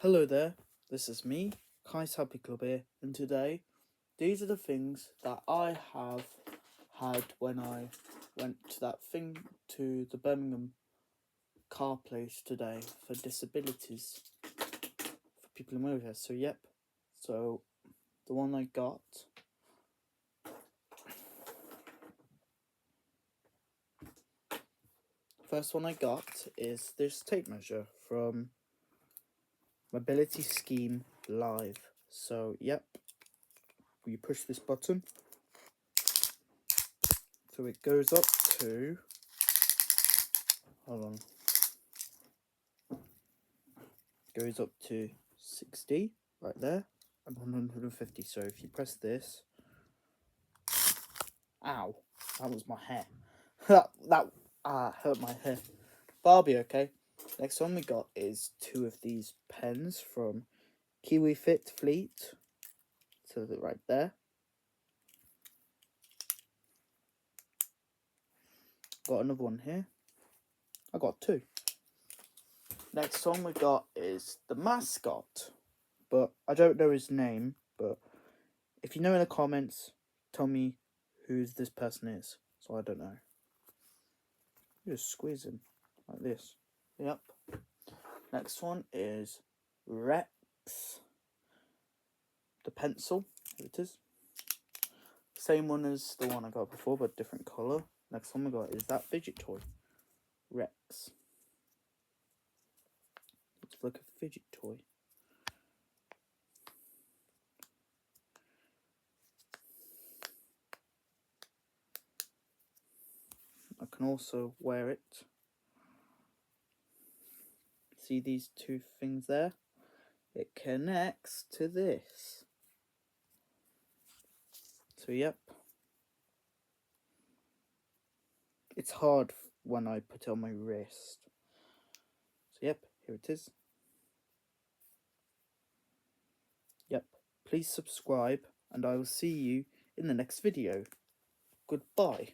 Hello there, this is me, Kai's Happy Club here, and today, these are the things that I have had when I went to that thing to the Birmingham car place today for disabilities, for people in wheelchairs. So the one I got, first one I got is this tape measure from Mobility Scheme Live. So you push this button, so it goes up to, goes up to 60 right there and 150. So if you press this, ow, that was my hair. that hurt my hair. But I'll be okay. Next one we got is two of these pens from Kiwi Fit Fleet. So they're right there. Got another one here. I got two. Next one we got is the mascot, but I don't know his name. But if you know in the comments, tell me who this person is, so I don't know. You just squeeze him like this. Yep. Next one is Rex, the pencil. Here it is. Same one as the one I got before, but different colour. Next one we got is that fidget toy, Rex. Looks like a fidget toy. I can also wear it. See these two things there? It connects to this. So yep. It's hard when I put it on my wrist. So yep, here it is. Yep, please subscribe and I will see you in the next video. Goodbye.